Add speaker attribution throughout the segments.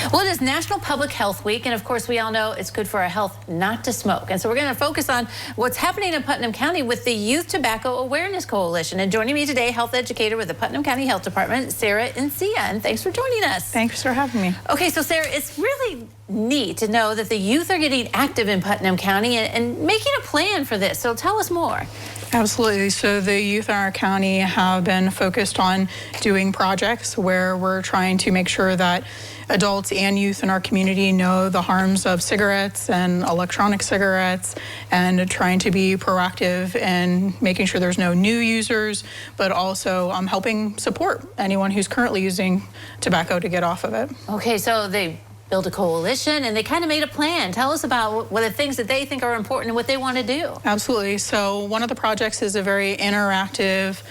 Speaker 1: Well, it is National Public Health Week, and of course we all know it's good for our health not to smoke. And so we're going to focus on what's happening in Putnam County with the Youth Tobacco Awareness Coalition. And joining me today, health educator with the Putnam County Health Department, Sarah Encia. And thanks for joining us.
Speaker 2: Thanks for having me.
Speaker 1: Okay, so Sarah, it's really neat to know that the youth are getting active in Putnam County and making a plan for this. So tell us more.
Speaker 2: Absolutely. So the youth in our county have been focused on doing projects where we're trying to make sure that adults and youth in our community know the harms of cigarettes and electronic cigarettes, and trying to be proactive in making sure there's no new users, but also helping support anyone who's currently using tobacco to get off of it.
Speaker 1: Okay, so they built a coalition and they kind of made a plan. Tell us about what the things that they think are important and what they want to do.
Speaker 2: Absolutely. So one of the projects is a very interactive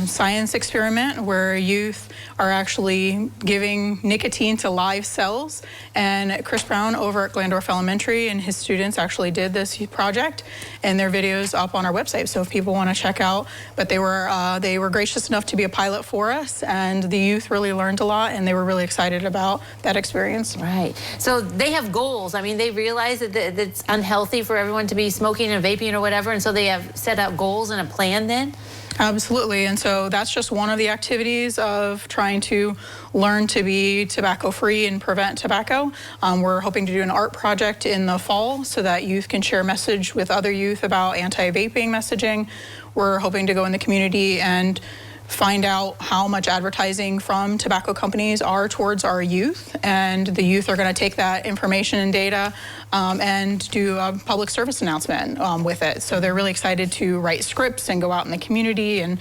Speaker 2: science experiment where youth are actually giving nicotine to live cells. And Chris Brown over at Glandorf Elementary and his students actually did this project, and their videos up on our website. So if people want to check out, but they were gracious enough to be a pilot for us, and the youth really learned a lot, and they were really excited about that experience.
Speaker 1: Right. So they have goals. I mean, they realize that it's unhealthy for everyone to be smoking and vaping or whatever, and so they have set out goals and a plan then?
Speaker 2: Absolutely, and so that's just one of the activities of trying to learn to be tobacco-free and prevent tobacco. We're hoping to do an art project in the fall so that youth can share message with other youth about anti-vaping messaging. We're hoping to go in the community and find out how much advertising from tobacco companies are towards our youth, and the youth are going to take that information and data and do a public service announcement with it. So they're really excited to write scripts and go out in the community and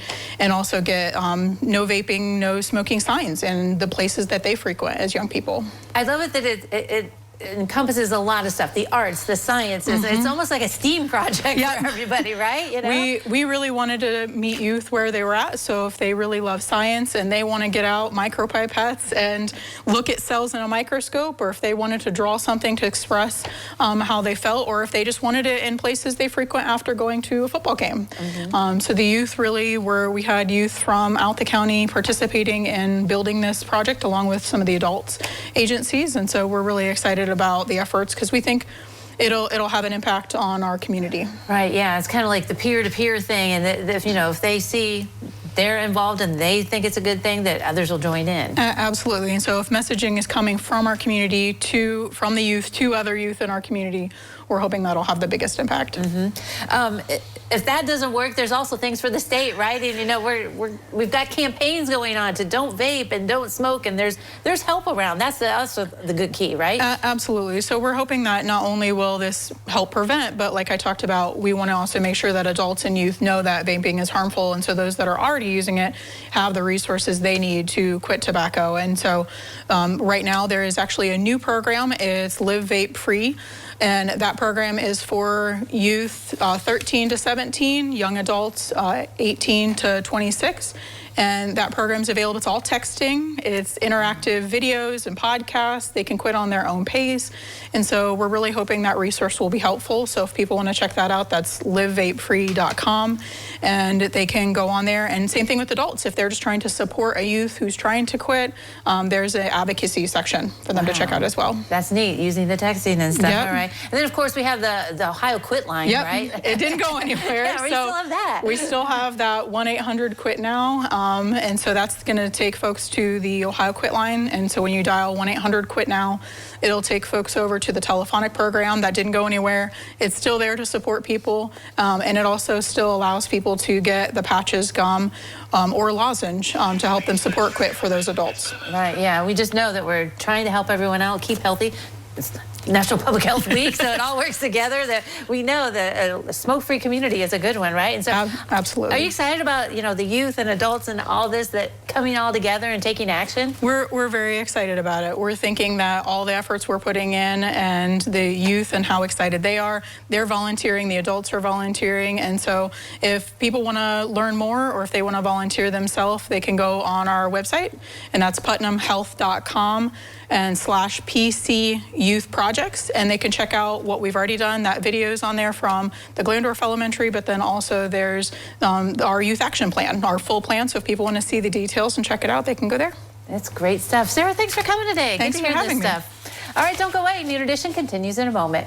Speaker 2: also get no vaping, no smoking signs in the places that they frequent as young people.
Speaker 1: I love it that it encompasses a lot of stuff, the arts, the sciences. It's almost like a STEAM project for everybody, right? You know?
Speaker 2: We really wanted to meet youth where they were at. So if they really love science and they want to get out micropipettes and look at cells in a microscope, or if they wanted to draw something to express how they felt, or if they just wanted it in places they frequent after going to a football game. So the youth really we had youth from out the county participating in building this project along with some of the adults agencies, and so we're really excited about the efforts because we think it'll have an impact on our community.
Speaker 1: Right, yeah, it's kind of like the peer-to-peer thing, and if they see they're involved and they think it's a good thing, that others will join in.
Speaker 2: Absolutely, and so if messaging is coming from our community from the youth to other youth in our community, we're hoping that'll have the biggest impact.
Speaker 1: If that doesn't work, there's also things for the state, right? And we've got campaigns going on to don't vape and don't smoke, and there's help around. That's also the good key, right?
Speaker 2: Absolutely. So we're hoping that not only will this help prevent, but like I talked about, we want to also make sure that adults and youth know that vaping is harmful, and so those that are already using it have the resources they need to quit tobacco. And so right now there is actually a new program. It's Live Vape Free. And that program is for youth 13 to 17, young adults 18 to 26. And that program's available. It's all texting. It's interactive videos and podcasts. They can quit on their own pace. And so we're really hoping that resource will be helpful. So if people want to check that out, that's livevapefree.com. And they can go on there. And same thing with adults. If they're just trying to support a youth who's trying to quit, there's an advocacy section for them to check out as well.
Speaker 1: That's neat, using the texting and stuff. All right. And then, of course, we have the Ohio Quit line, right?
Speaker 2: It didn't go anywhere.
Speaker 1: Yeah, we still have that.
Speaker 2: We still have that 1-800-QUIT-NOW. And so that's going to take folks to the Ohio Quit line. And so when you dial 1-800-QUIT-NOW, it'll take folks over to the telephonic program. That didn't go anywhere. It's still there to support people. And it also still allows people to get the patches, gum, or lozenge to help them support quit for those adults.
Speaker 1: Right, yeah. We just know that we're trying to help everyone out, keep healthy. It's National Public Health Week, so it all works together. That we know that a smoke-free community is a good one, right? And so,
Speaker 2: absolutely.
Speaker 1: Are you excited about the youth and adults and all this that coming all together and taking action?
Speaker 2: We're very excited about it. We're thinking that all the efforts we're putting in and the youth and how excited they are, they're volunteering, the adults are volunteering, and so if people want to learn more or if they want to volunteer themselves, they can go on our website, and that's putnamhealth.com and /PC Youth Projects, and they can check out what we've already done. That video's on there from the Glandorf Elementary, but then also there's our youth action plan, our full plan. So if people want to see the details and check it out, they can go there.
Speaker 1: It's great stuff. Sarah, thanks for coming today.
Speaker 2: Thanks
Speaker 1: Good to
Speaker 2: for
Speaker 1: hear
Speaker 2: having
Speaker 1: this
Speaker 2: me.
Speaker 1: stuff. All right, don't go away. New Edition continues in a moment.